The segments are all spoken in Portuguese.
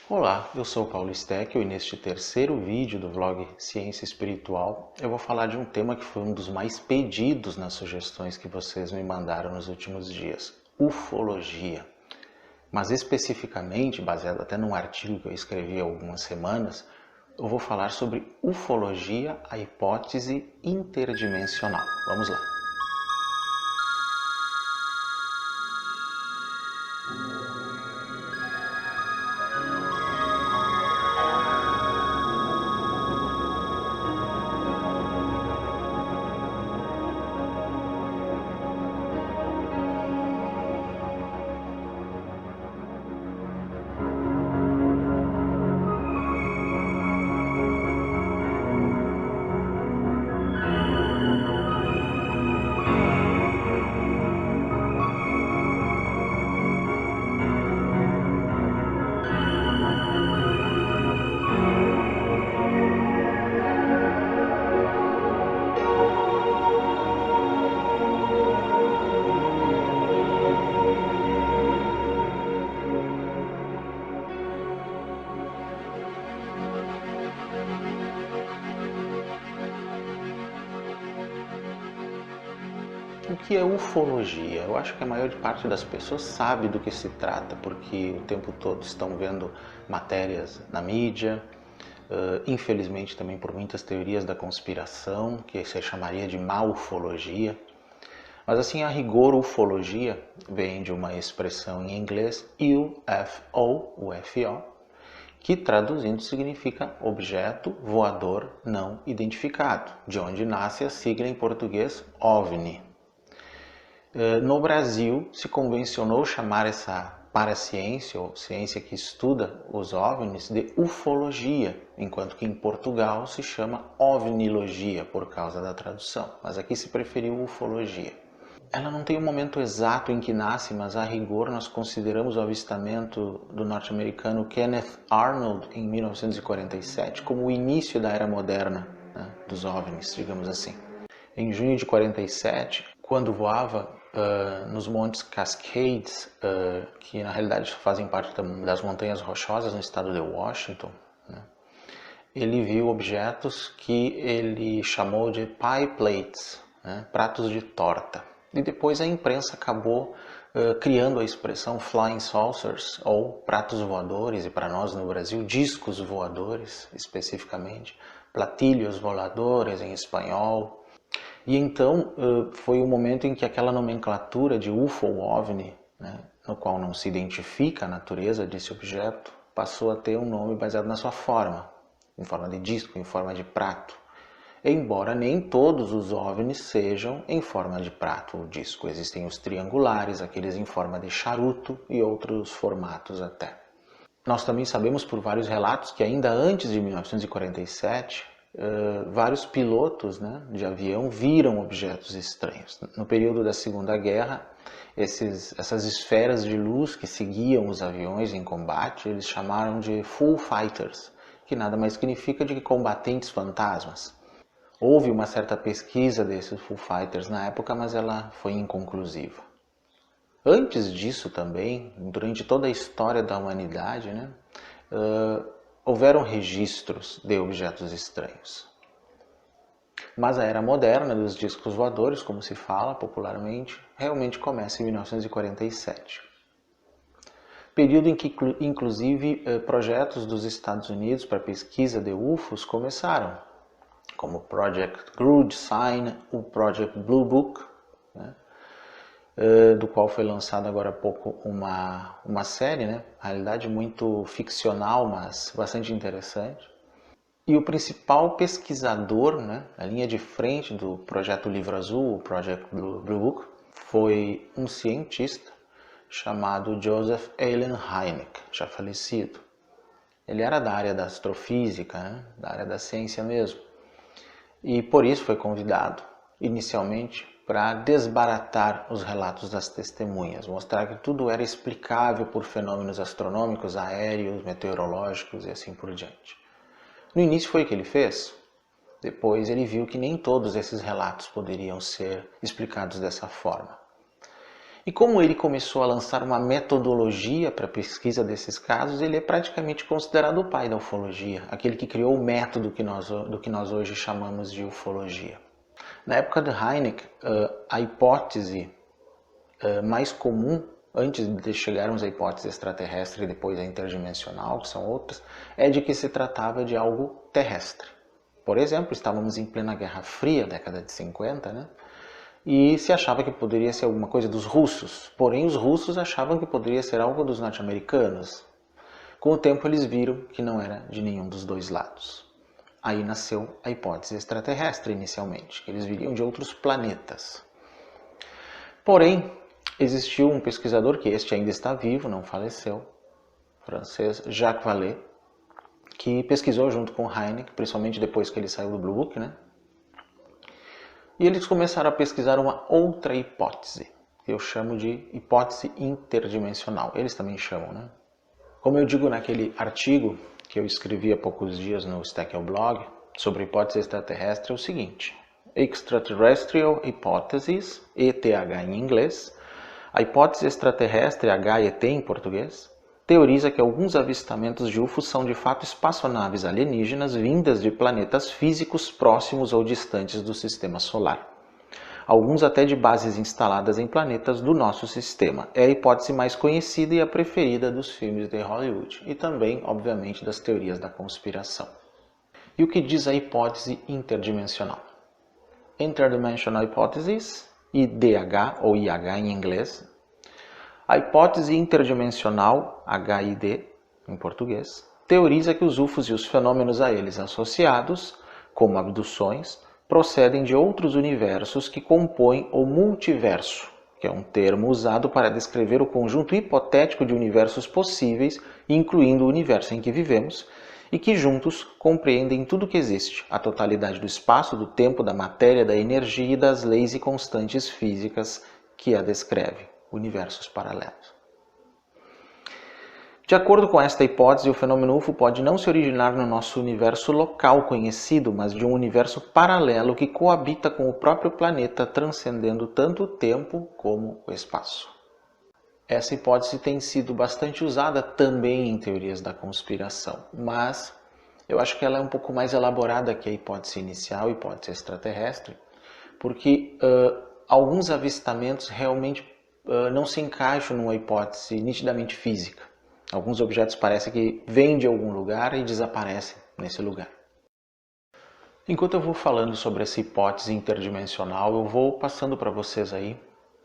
Olá, eu sou o Paulo Steckel e neste terceiro vídeo do vlog Ciência Espiritual eu vou falar de um tema que foi um dos mais pedidos nas sugestões que vocês me mandaram nos últimos dias, ufologia. Mas especificamente, baseado até num artigo que eu escrevi há algumas semanas, eu vou falar sobre ufologia, a hipótese interdimensional. Vamos lá. O que é ufologia? Eu acho que a maior parte das pessoas sabe do que se trata, porque o tempo todo estão vendo matérias na mídia, infelizmente também por muitas teorias da conspiração, que se chamaria de maufologia. Mas assim, a rigor, ufologia vem de uma expressão em inglês UFO, UFO, que traduzindo significa objeto voador não identificado, de onde nasce a sigla em português OVNI. No Brasil, se convencionou chamar essa paraciência, ou ciência que estuda os OVNIs, de ufologia, enquanto que em Portugal se chama ovnilogia, por causa da tradução, mas aqui se preferiu ufologia. Ela não tem um momento exato em que nasce, mas a rigor nós consideramos o avistamento do norte-americano Kenneth Arnold em 1947 como o início da era moderna, né, dos OVNIs, digamos assim. Em junho de 47, quando voava nos Montes Cascades, que na realidade fazem parte das Montanhas Rochosas no estado de Washington, né, ele viu objetos que ele chamou de pie plates, né, pratos de torta. E depois a imprensa acabou criando a expressão flying saucers, ou pratos voadores, e para nós no Brasil, discos voadores, especificamente, platilhos voladores em espanhol. E então foi o momento em que aquela nomenclatura de UFO ou OVNI, né, no qual não se identifica a natureza desse objeto, passou a ter um nome baseado na sua forma, em forma de disco, em forma de prato. Embora nem todos os OVNIs sejam em forma de prato ou disco. Existem os triangulares, aqueles em forma de charuto e outros formatos até. Nós também sabemos por vários relatos que ainda antes de 1947, vários pilotos, né, de avião viram objetos estranhos. No período da Segunda Guerra, essas esferas de luz que seguiam os aviões em combate, eles chamaram de full fighters, que nada mais significa de que combatentes fantasmas. Houve uma certa pesquisa desses full fighters na época, mas ela foi inconclusiva. Antes disso também, durante toda a história da humanidade, né, houveram registros de objetos estranhos. Mas a era moderna dos discos voadores, como se fala popularmente, realmente começa em 1947. Período em que, inclusive, projetos dos Estados Unidos para pesquisa de UFOs começaram, como o Project Grudge Sign, o Project Blue Book, né, do qual foi lançada agora há pouco uma série, né, na realidade muito ficcional, mas bastante interessante. E o principal pesquisador, né, na linha de frente do Projeto Livro Azul, o Project Blue Book, foi um cientista chamado Joseph Allen Hynek, já falecido. Ele era da área da astrofísica, né, da área da ciência mesmo. E por isso foi convidado, inicialmente, para desbaratar os relatos das testemunhas, mostrar que tudo era explicável por fenômenos astronômicos, aéreos, meteorológicos e assim por diante. No início foi o que ele fez. Depois ele viu que nem todos esses relatos poderiam ser explicados dessa forma. E como ele começou a lançar uma metodologia para a pesquisa desses casos, ele é praticamente considerado o pai da ufologia, aquele que criou o método do que nós hoje chamamos de ufologia. Na época de Hynek, a hipótese mais comum, antes de chegarmos à hipótese extraterrestre e depois à interdimensional, que são outras, é de que se tratava de algo terrestre. Por exemplo, estávamos em plena Guerra Fria, década de 50, né? E se achava que poderia ser alguma coisa dos russos, porém os russos achavam que poderia ser algo dos norte-americanos. Com o tempo eles viram que não era de nenhum dos dois lados. Aí nasceu a hipótese extraterrestre inicialmente, que eles viriam de outros planetas. Porém, existiu um pesquisador, que este ainda está vivo, não faleceu, francês, Jacques Vallée, que pesquisou junto com Hynek, principalmente depois que ele saiu do Blue Book, né? E eles começaram a pesquisar uma outra hipótese, que eu chamo de hipótese interdimensional. Eles também chamam, né? Como eu digo naquele artigo que eu escrevi há poucos dias no Steckel Blog sobre hipótese extraterrestre, é o seguinte: Extraterrestrial Hypothesis, ETH em inglês, a hipótese extraterrestre, HET em português, teoriza que alguns avistamentos de UFOs são de fato espaçonaves alienígenas vindas de planetas físicos próximos ou distantes do sistema solar. Alguns até de bases instaladas em planetas do nosso sistema. É a hipótese mais conhecida e a preferida dos filmes de Hollywood e também, obviamente, das teorias da conspiração. E o que diz a hipótese interdimensional? Interdimensional Hypothesis, IDH ou IH em inglês. A hipótese interdimensional, HID em português, teoriza que os UFOs e os fenômenos a eles associados, como abduções, procedem de outros universos que compõem o multiverso, que é um termo usado para descrever o conjunto hipotético de universos possíveis, incluindo o universo em que vivemos, e que juntos compreendem tudo que existe, a totalidade do espaço, do tempo, da matéria, da energia e das leis e constantes físicas que a descrevem, universos paralelos. De acordo com esta hipótese, o fenômeno UFO pode não se originar no nosso universo local conhecido, mas de um universo paralelo que coabita com o próprio planeta, transcendendo tanto o tempo como o espaço. Essa hipótese tem sido bastante usada também em teorias da conspiração, mas eu acho que ela é um pouco mais elaborada que a hipótese inicial, a hipótese extraterrestre, porque alguns avistamentos realmente não se encaixam numa hipótese nitidamente física. Alguns objetos parecem que vêm de algum lugar e desaparecem nesse lugar. Enquanto eu vou falando sobre essa hipótese interdimensional, eu vou passando para vocês aí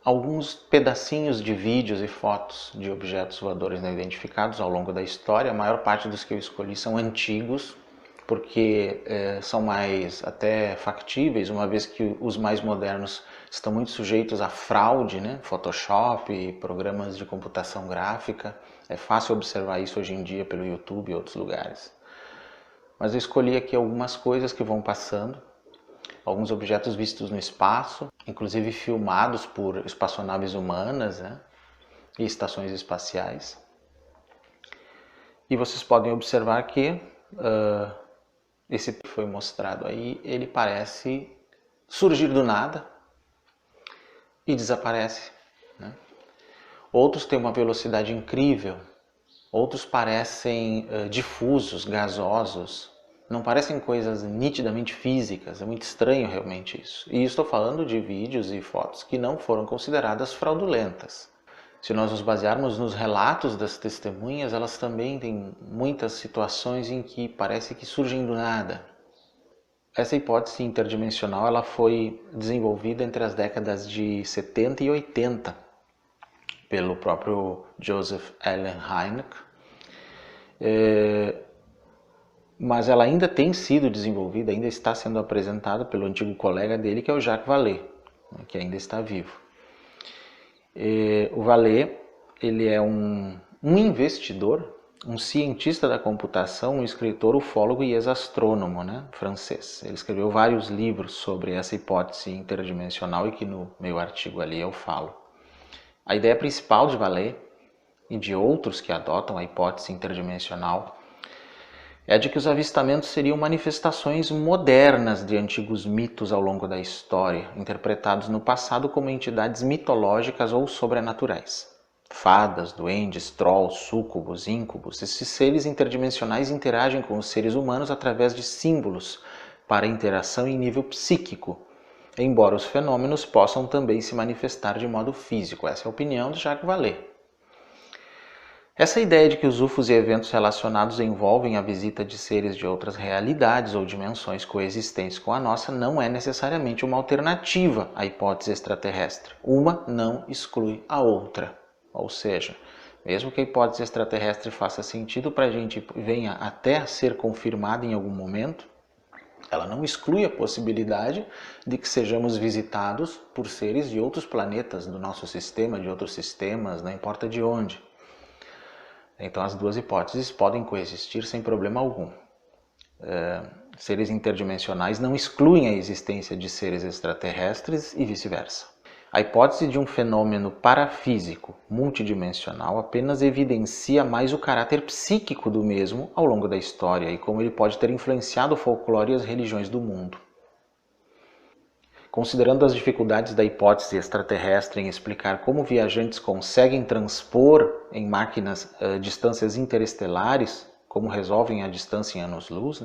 alguns pedacinhos de vídeos e fotos de objetos voadores não identificados ao longo da história. A maior parte dos que eu escolhi são antigos, porque são mais até factíveis, uma vez que os mais modernos estão muito sujeitos a fraude, né? Photoshop, programas de computação gráfica. É fácil observar isso hoje em dia pelo YouTube e outros lugares. Mas eu escolhi aqui algumas coisas que vão passando, alguns objetos vistos no espaço, inclusive filmados por espaçonaves humanas, né? E estações espaciais. E vocês podem observar que esse que foi mostrado aí, ele parece surgir do nada e desaparece, né? Outros têm uma velocidade incrível, outros parecem difusos, gasosos, não parecem coisas nitidamente físicas, é muito estranho realmente isso. E estou falando de vídeos e fotos que não foram consideradas fraudulentas. Se nós nos basearmos nos relatos das testemunhas, elas também têm muitas situações em que parece que surgem do nada. Essa hipótese interdimensional ela foi desenvolvida entre as décadas de 70 e 80 pelo próprio Joseph Allen Hynek, mas ela ainda tem sido desenvolvida, ainda está sendo apresentada pelo antigo colega dele, que é o Jacques Vallée, que ainda está vivo. O Vallée, ele é um investidor, um cientista da computação, um escritor, ufólogo e ex-astrônomo, né, francês. Ele escreveu vários livros sobre essa hipótese interdimensional e que no meu artigo ali eu falo. A ideia principal de Vallée e de outros que adotam a hipótese interdimensional é a de que os avistamentos seriam manifestações modernas de antigos mitos ao longo da história, interpretados no passado como entidades mitológicas ou sobrenaturais. Fadas, duendes, trolls, súcubos, íncubos, esses seres interdimensionais interagem com os seres humanos através de símbolos para interação em nível psíquico, embora os fenômenos possam também se manifestar de modo físico. Essa é a opinião de Jacques Vallée. Essa ideia de que os UFOs e eventos relacionados envolvem a visita de seres de outras realidades ou dimensões coexistentes com a nossa não é necessariamente uma alternativa à hipótese extraterrestre. Uma não exclui a outra. Ou seja, mesmo que a hipótese extraterrestre faça sentido para a gente e venha até a ser confirmada em algum momento, ela não exclui a possibilidade de que sejamos visitados por seres de outros planetas do nosso sistema, de outros sistemas, não importa de onde. Então as duas hipóteses podem coexistir sem problema algum. Seres interdimensionais não excluem a existência de seres extraterrestres e vice-versa. A hipótese de um fenômeno parafísico multidimensional apenas evidencia mais o caráter psíquico do mesmo ao longo da história e como ele pode ter influenciado o folclore e as religiões do mundo. Considerando as dificuldades da hipótese extraterrestre em explicar como viajantes conseguem transpor em máquinas distâncias interestelares, como resolvem a distância em anos-luz,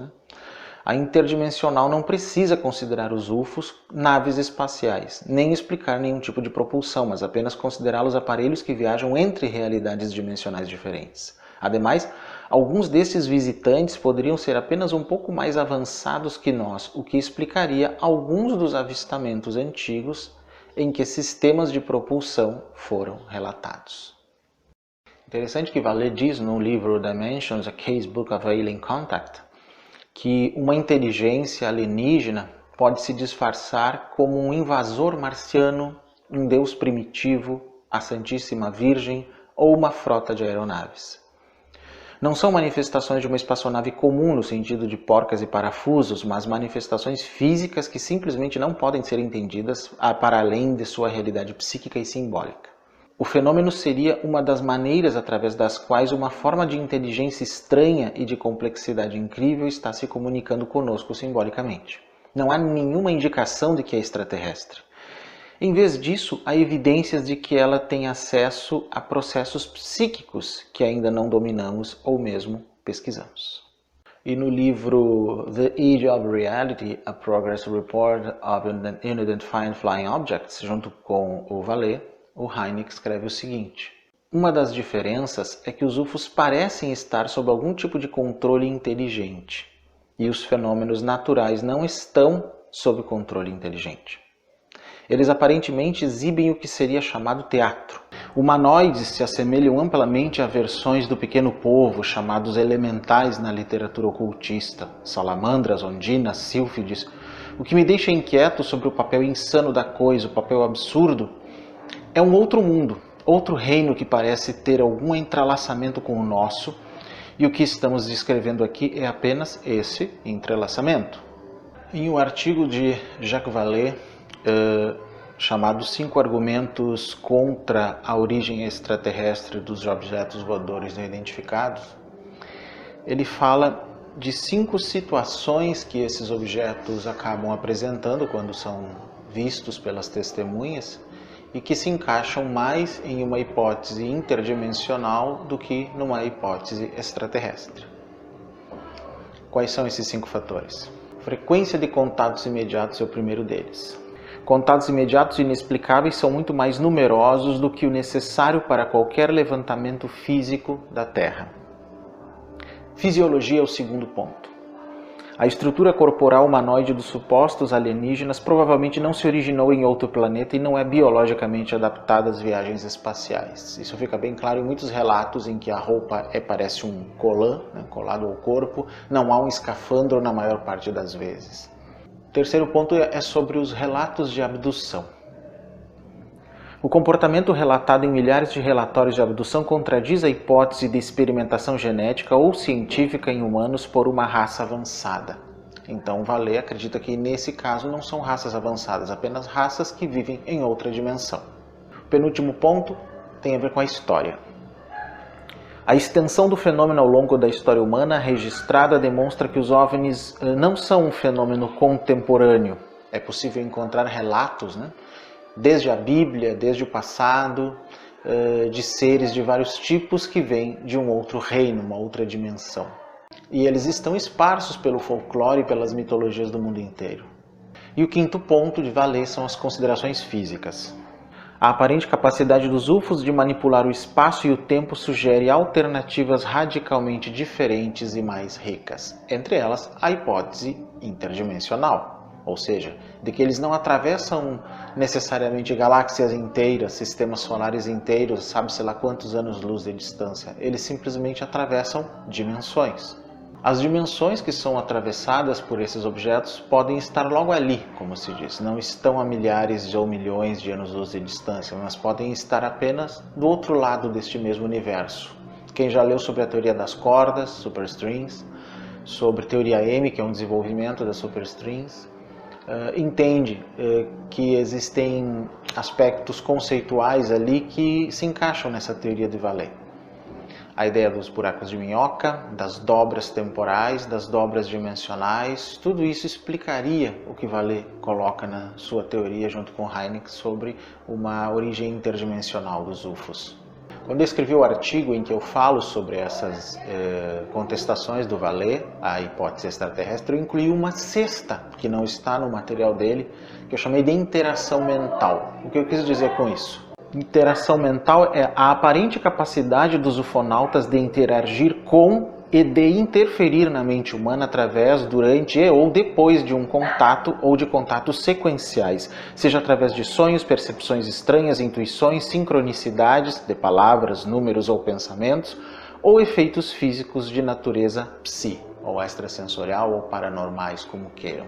a interdimensional não precisa considerar os UFOs naves espaciais, nem explicar nenhum tipo de propulsão, mas apenas considerá-los aparelhos que viajam entre realidades dimensionais diferentes. Ademais, alguns desses visitantes poderiam ser apenas um pouco mais avançados que nós, o que explicaria alguns dos avistamentos antigos em que sistemas de propulsão foram relatados. Interessante que Vallée diz no livro Dimensions, A Casebook of Alien Contact, que uma inteligência alienígena pode se disfarçar como um invasor marciano, um deus primitivo, a Santíssima Virgem ou uma frota de aeronaves. Não são manifestações de uma espaçonave comum no sentido de porcas e parafusos, mas manifestações físicas que simplesmente não podem ser entendidas para além de sua realidade psíquica e simbólica. O fenômeno seria uma das maneiras através das quais uma forma de inteligência estranha e de complexidade incrível está se comunicando conosco simbolicamente. Não há nenhuma indicação de que é extraterrestre. Em vez disso, há evidências de que ela tem acesso a processos psíquicos que ainda não dominamos ou mesmo pesquisamos. E no livro The Age of Reality, A Progress Report of Unidentified Flying Objects, junto com o Vallée, o Hynek escreve o seguinte: uma das diferenças é que os UFOs parecem estar sob algum tipo de controle inteligente, e os fenômenos naturais não estão sob controle inteligente. Eles aparentemente exibem o que seria chamado teatro. Humanoides se assemelham amplamente a versões do pequeno povo chamados elementais na literatura ocultista, salamandras, ondinas, sílfides. O que me deixa inquieto sobre o papel insano da coisa, o papel absurdo, é um outro mundo, outro reino que parece ter algum entrelaçamento com o nosso, e o que estamos descrevendo aqui é apenas esse entrelaçamento. Em um artigo de Jacques Vallée, chamado 5 argumentos contra a origem extraterrestre dos objetos voadores não identificados, ele fala de 5 situações que esses objetos acabam apresentando quando são vistos pelas testemunhas e que se encaixam mais em uma hipótese interdimensional do que numa hipótese extraterrestre. Quais são esses 5 fatores? Frequência de contatos imediatos é o primeiro deles. Contatos imediatos inexplicáveis são muito mais numerosos do que o necessário para qualquer levantamento físico da Terra. Fisiologia é o segundo ponto. A estrutura corporal humanoide dos supostos alienígenas provavelmente não se originou em outro planeta e não é biologicamente adaptada às viagens espaciais. Isso fica bem claro em muitos relatos em que a roupa parece um colã, colado ao corpo, não há um escafandro na maior parte das vezes. O terceiro ponto é sobre os relatos de abdução. O comportamento relatado em milhares de relatórios de abdução contradiz a hipótese de experimentação genética ou científica em humanos por uma raça avançada. Então, Vallée acredita que nesse caso não são raças avançadas, apenas raças que vivem em outra dimensão. O penúltimo ponto tem a ver com a história. A extensão do fenômeno ao longo da história humana registrada demonstra que os OVNIs não são um fenômeno contemporâneo. É possível encontrar relatos, né, desde a Bíblia, desde o passado, de seres de vários tipos que vêm de um outro reino, uma outra dimensão. E eles estão esparsos pelo folclore e pelas mitologias do mundo inteiro. E o quinto ponto de valer são as considerações físicas. A aparente capacidade dos UFOs de manipular o espaço e o tempo sugere alternativas radicalmente diferentes e mais ricas. Entre elas, a hipótese interdimensional, ou seja, de que eles não atravessam necessariamente galáxias inteiras, sistemas solares inteiros, sabe-se lá quantos anos-luz de distância. Eles simplesmente atravessam dimensões. As dimensões que são atravessadas por esses objetos podem estar logo ali, como se diz. Não estão a milhares ou milhões de anos-luz de distância, mas podem estar apenas do outro lado deste mesmo universo. Quem já leu sobre a teoria das cordas, superstrings, sobre teoria M, que é um desenvolvimento das superstrings, entende que existem aspectos conceituais ali que se encaixam nessa teoria de Vallée. A ideia dos buracos de minhoca, das dobras temporais, das dobras dimensionais, tudo isso explicaria o que Vallée coloca na sua teoria junto com Hynek sobre uma origem interdimensional dos UFOs. Quando eu escrevi o artigo em que eu falo sobre essas contestações do Vallée, a hipótese extraterrestre, eu incluí uma sexta, que não está no material dele, que eu chamei de interação mental. O que eu quis dizer com isso? Interação mental é a aparente capacidade dos ufonautas de interagir com e de interferir na mente humana através, durante e ou depois de um contato ou de contatos sequenciais, seja através de sonhos, percepções estranhas, intuições, sincronicidades de palavras, números ou pensamentos, ou efeitos físicos de natureza psi, ou extrasensorial ou paranormais, como queiram.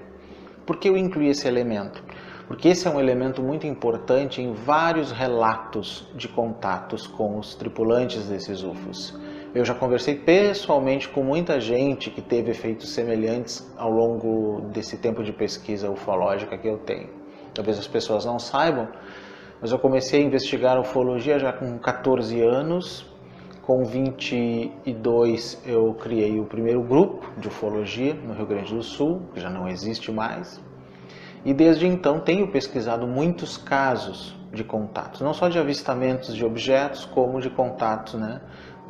Por que eu incluí esse elemento? Porque esse é um elemento muito importante em vários relatos de contatos com os tripulantes desses UFOs. Eu já conversei pessoalmente com muita gente que teve efeitos semelhantes ao longo desse tempo de pesquisa ufológica que eu tenho. Talvez as pessoas não saibam, mas eu comecei a investigar ufologia já com 14 anos. Com 22 eu criei o primeiro grupo de ufologia no Rio Grande do Sul, que já não existe mais. E desde então tenho pesquisado muitos casos de contatos, não só de avistamentos de objetos, como de contatos,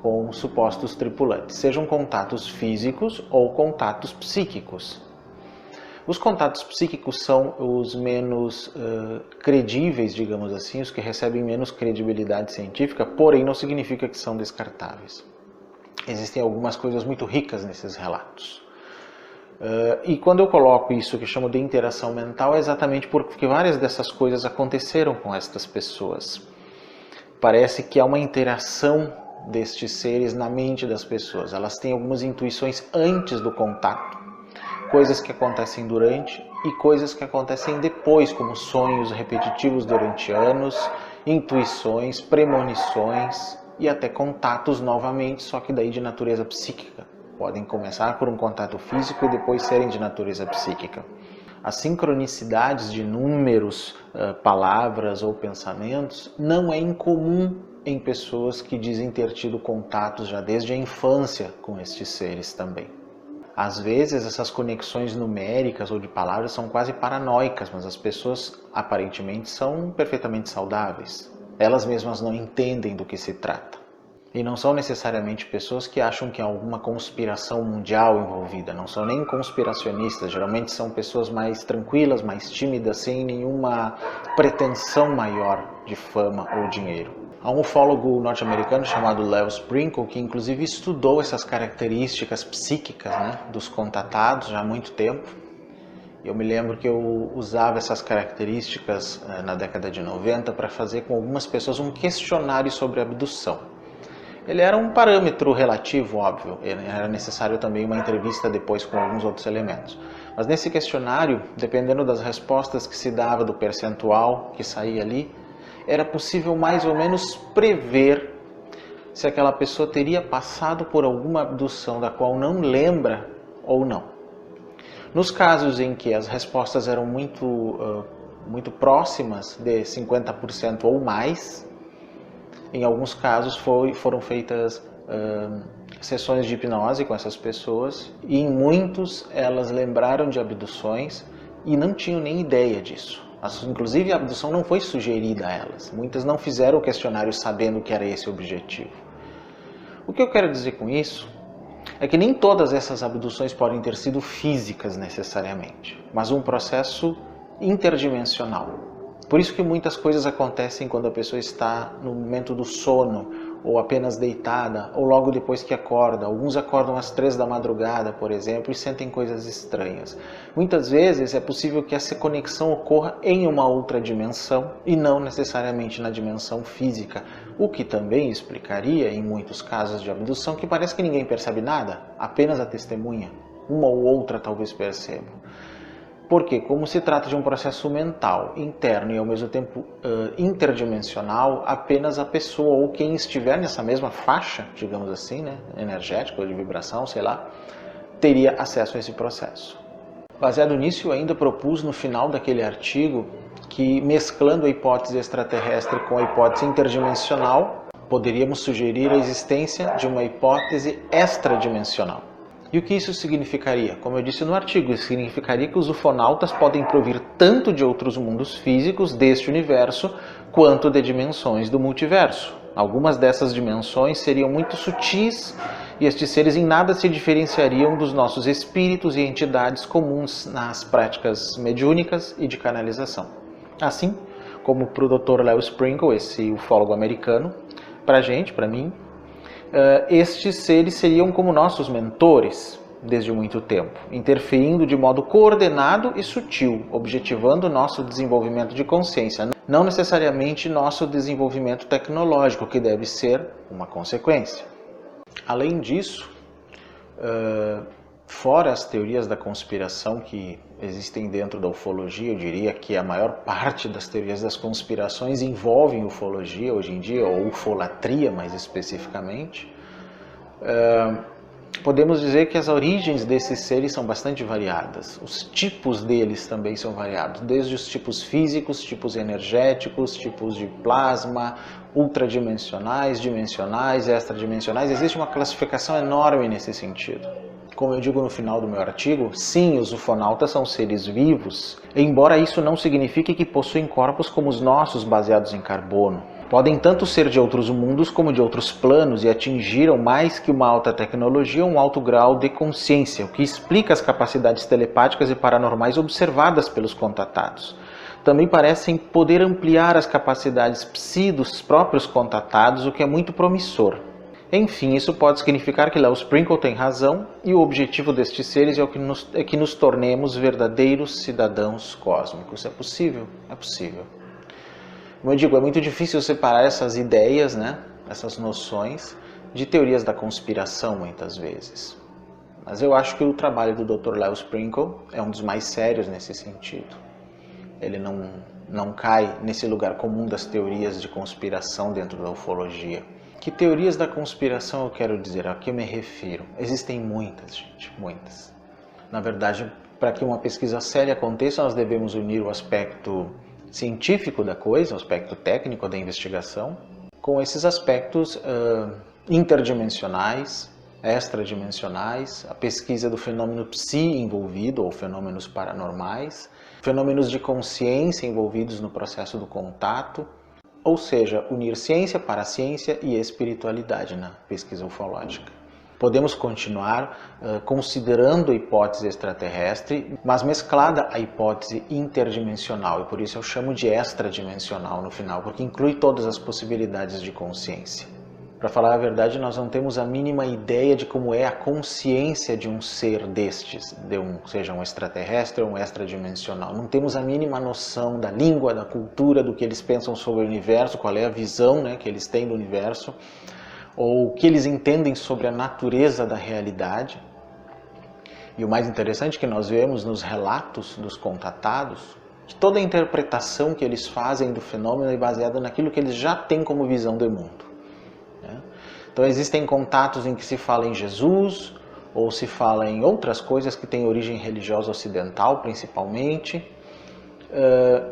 com supostos tripulantes, sejam contatos físicos ou contatos psíquicos. Os contatos psíquicos são os menos credíveis, digamos assim, os que recebem menos credibilidade científica, porém não significa que são descartáveis. Existem algumas coisas muito ricas nesses relatos. E quando eu coloco isso que chamo de interação mental, é exatamente porque várias dessas coisas aconteceram com estas pessoas. Parece que há uma interação destes seres na mente das pessoas. Elas têm algumas intuições antes do contato, coisas que acontecem durante e coisas que acontecem depois, como sonhos repetitivos durante anos, intuições, premonições e até contatos novamente, só que daí de natureza psíquica. Podem começar por um contato físico e depois serem de natureza psíquica. As sincronicidades de números, palavras ou pensamentos não é incomum em pessoas que dizem ter tido contatos já desde a infância com estes seres também. Às vezes essas conexões numéricas ou de palavras são quase paranoicas, mas as pessoas aparentemente são perfeitamente saudáveis. Elas mesmas não entendem do que se trata. E não são necessariamente pessoas que acham que há alguma conspiração mundial envolvida, não são nem conspiracionistas, geralmente são pessoas mais tranquilas, mais tímidas, sem nenhuma pretensão maior de fama ou dinheiro. Há um ufólogo norte-americano chamado Leo Sprinkle que inclusive estudou essas características psíquicas, dos contatados já há muito tempo. Eu me lembro que eu usava essas características na década de 90 para fazer com algumas pessoas um questionário sobre abdução. Ele era um parâmetro relativo, óbvio, era necessário também uma entrevista depois com alguns outros elementos. Mas nesse questionário, dependendo das respostas que se dava, do percentual que saía ali, era possível mais ou menos prever se aquela pessoa teria passado por alguma abdução da qual não lembra ou não. Nos casos em que as respostas eram muito próximas de 50% ou mais, em alguns casos foram feitas sessões de hipnose com essas pessoas e em muitos elas lembraram de abduções e não tinham nem ideia disso. Inclusive a abdução não foi sugerida a elas. Muitas não fizeram o questionário sabendo que era esse o objetivo. O que eu quero dizer com isso é que nem todas essas abduções podem ter sido físicas necessariamente, mas um processo interdimensional. Por isso que muitas coisas acontecem quando a pessoa está no momento do sono, ou apenas deitada, ou logo depois que acorda. Alguns acordam às 3 da madrugada, por exemplo, e sentem coisas estranhas. Muitas vezes é possível que essa conexão ocorra em uma outra dimensão e não necessariamente na dimensão física, o que também explicaria, em muitos casos de abdução, que parece que ninguém percebe nada, apenas a testemunha. Uma ou outra talvez perceba. Porque, como se trata de um processo mental, interno e ao mesmo tempo interdimensional, apenas a pessoa ou quem estiver nessa mesma faixa, digamos assim, né, energética ou de vibração, sei lá, teria acesso a esse processo. Baseado nisso, eu ainda propus no final daquele artigo que, mesclando a hipótese extraterrestre com a hipótese interdimensional, poderíamos sugerir a existência de uma hipótese extradimensional. E o que isso significaria? Como eu disse no artigo, isso significaria que os ufonautas podem provir tanto de outros mundos físicos deste universo, quanto de dimensões do multiverso. Algumas dessas dimensões seriam muito sutis e estes seres em nada se diferenciariam dos nossos espíritos e entidades comuns nas práticas mediúnicas e de canalização. Assim como para o Dr. Leo Sprinkle, esse ufólogo americano, para mim, estes seres seriam como nossos mentores desde muito tempo, interferindo de modo coordenado e sutil, objetivando nosso desenvolvimento de consciência, não necessariamente nosso desenvolvimento tecnológico, que deve ser uma consequência. Além disso, fora as teorias da conspiração que existem dentro da ufologia, eu diria que a maior parte das teorias das conspirações envolvem ufologia hoje em dia, ou ufolatria mais especificamente. Podemos dizer que as origens desses seres são bastante variadas. Os tipos deles também são variados, desde os tipos físicos, tipos energéticos, tipos de plasma, ultradimensionais, dimensionais, extradimensionais. Existe uma classificação enorme nesse sentido. Como eu digo no final do meu artigo, sim, os ufonautas são seres vivos, embora isso não signifique que possuem corpos como os nossos, baseados em carbono. Podem tanto ser de outros mundos como de outros planos e atingiram mais que uma alta tecnologia, um alto grau de consciência, o que explica as capacidades telepáticas e paranormais observadas pelos contatados. Também parecem poder ampliar as capacidades psi dos próprios contatados, o que é muito promissor. Enfim, isso pode significar que Leo Sprinkle tem razão e o objetivo destes seres é que nos tornemos verdadeiros cidadãos cósmicos. É possível? É possível. Como eu digo, é muito difícil separar essas ideias, né, essas noções, de teorias da conspiração, muitas vezes. Mas eu acho que o trabalho do Dr. Leo Sprinkle é um dos mais sérios nesse sentido. Ele não cai nesse lugar comum das teorias de conspiração dentro da ufologia. Que teorias da conspiração eu quero dizer? A que eu me refiro? Existem muitas, gente, muitas. Na verdade, para que uma pesquisa séria aconteça, nós devemos unir o aspecto científico da coisa, o aspecto técnico da investigação, com esses aspectos interdimensionais, extradimensionais, a pesquisa do fenômeno psi envolvido, ou fenômenos paranormais, fenômenos de consciência envolvidos no processo do contato, ou seja, unir ciência, paraciência e espiritualidade na pesquisa ufológica. Podemos continuar considerando a hipótese extraterrestre, mas mesclada à hipótese interdimensional, e por isso eu chamo de extradimensional no final, porque inclui todas as possibilidades de consciência. Para falar a verdade, nós não temos a mínima ideia de como é a consciência de um ser destes, seja um extraterrestre ou um extradimensional. Não temos a mínima noção da língua, da cultura, do que eles pensam sobre o universo, qual é a visão, né, que eles têm do universo, ou o que eles entendem sobre a natureza da realidade. E o mais interessante é que nós vemos nos relatos dos contatados que toda a interpretação que eles fazem do fenômeno é baseada naquilo que eles já têm como visão do mundo. Então existem contatos em que se fala em Jesus, ou se fala em outras coisas que têm origem religiosa ocidental, principalmente,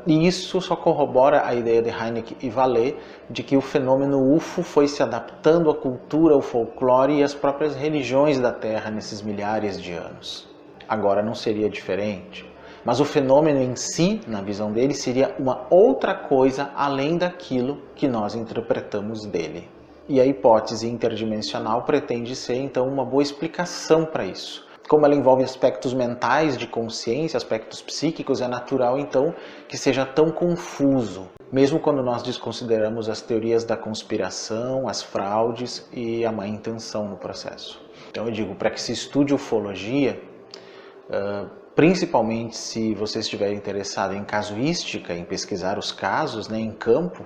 E isso só corrobora a ideia de Hynek e Vallée de que o fenômeno UFO foi se adaptando à cultura, ao folclore e às próprias religiões da Terra nesses milhares de anos. Agora não seria diferente, mas o fenômeno em si, na visão dele, seria uma outra coisa além daquilo que nós interpretamos dele. E a hipótese interdimensional pretende ser, então, uma boa explicação para isso. Como ela envolve aspectos mentais de consciência, aspectos psíquicos, é natural, então, que seja tão confuso, mesmo quando nós desconsideramos as teorias da conspiração, as fraudes e a má intenção no processo. Então eu digo, para que se estude ufologia, principalmente se você estiver interessado em casuística, em pesquisar os casos, né, em campo,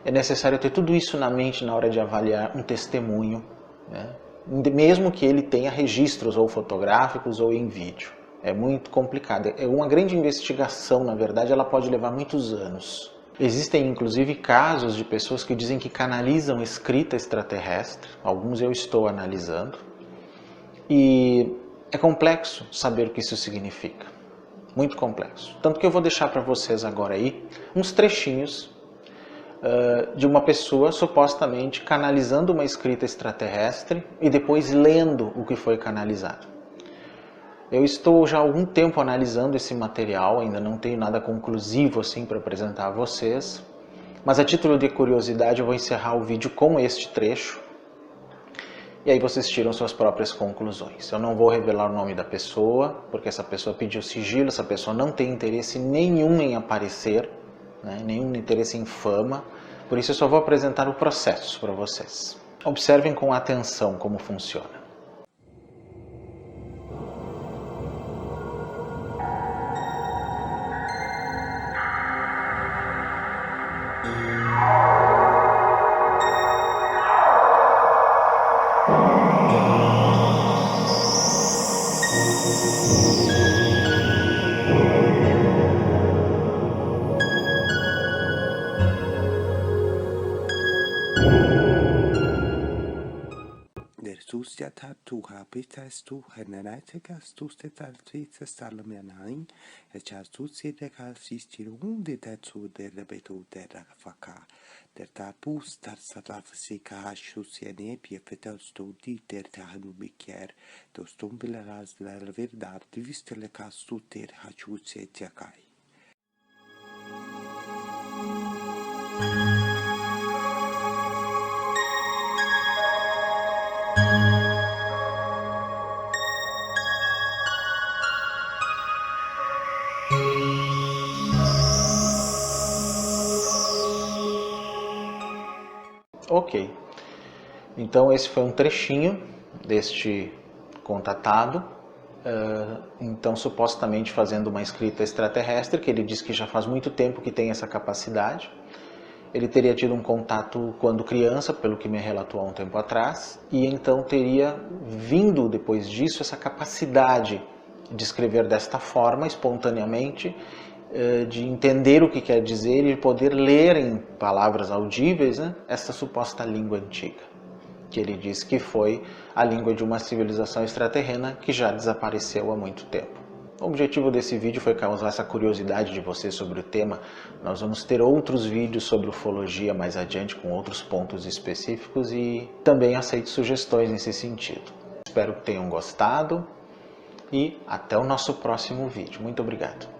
é necessário ter tudo isso na mente na hora de avaliar um testemunho, né? Mesmo que ele tenha registros ou fotográficos ou em vídeo. É muito complicado. É uma grande investigação, na verdade, ela pode levar muitos anos. Existem, inclusive, casos de pessoas que dizem que canalizam escrita extraterrestre. Alguns eu estou analisando. E é complexo saber o que isso significa. Muito complexo. Tanto que eu vou deixar para vocês agora aí uns trechinhos de uma pessoa supostamente canalizando uma escrita extraterrestre e depois lendo o que foi canalizado. Eu estou já há algum tempo analisando esse material, ainda não tenho nada conclusivo assim para apresentar a vocês, mas a título de curiosidade eu vou encerrar o vídeo com este trecho e aí vocês tiram suas próprias conclusões. Eu não vou revelar o nome da pessoa, porque essa pessoa pediu sigilo, essa pessoa não tem interesse nenhum em aparecer, né, nenhum interesse em fama, por isso eu só vou apresentar o processo para vocês. Observem com atenção como funciona. Tu habitas tu herneticas tu stetartrices salamianain, et chas tu sideca sistirun de tetsu de rebetu de faca, der tapus tar satrafisica hashus yene piefetas studi der tahanubiker, dos tumbileras la verdad vistele castu ter hachus etiacai. Ok, então esse foi um trechinho deste contatado, então supostamente fazendo uma escrita extraterrestre, que ele diz que já faz muito tempo que tem essa capacidade. Ele teria tido um contato quando criança, pelo que me relatou há um tempo atrás, e então teria vindo depois disso essa capacidade de escrever desta forma, espontaneamente, de entender o que quer dizer e poder ler em palavras audíveis, né, essa suposta língua antiga, que ele diz que foi a língua de uma civilização extraterrena que já desapareceu há muito tempo. O objetivo desse vídeo foi causar essa curiosidade de vocês sobre o tema. Nós vamos ter outros vídeos sobre ufologia mais adiante com outros pontos específicos e também aceito sugestões nesse sentido. Espero que tenham gostado e até o nosso próximo vídeo. Muito obrigado.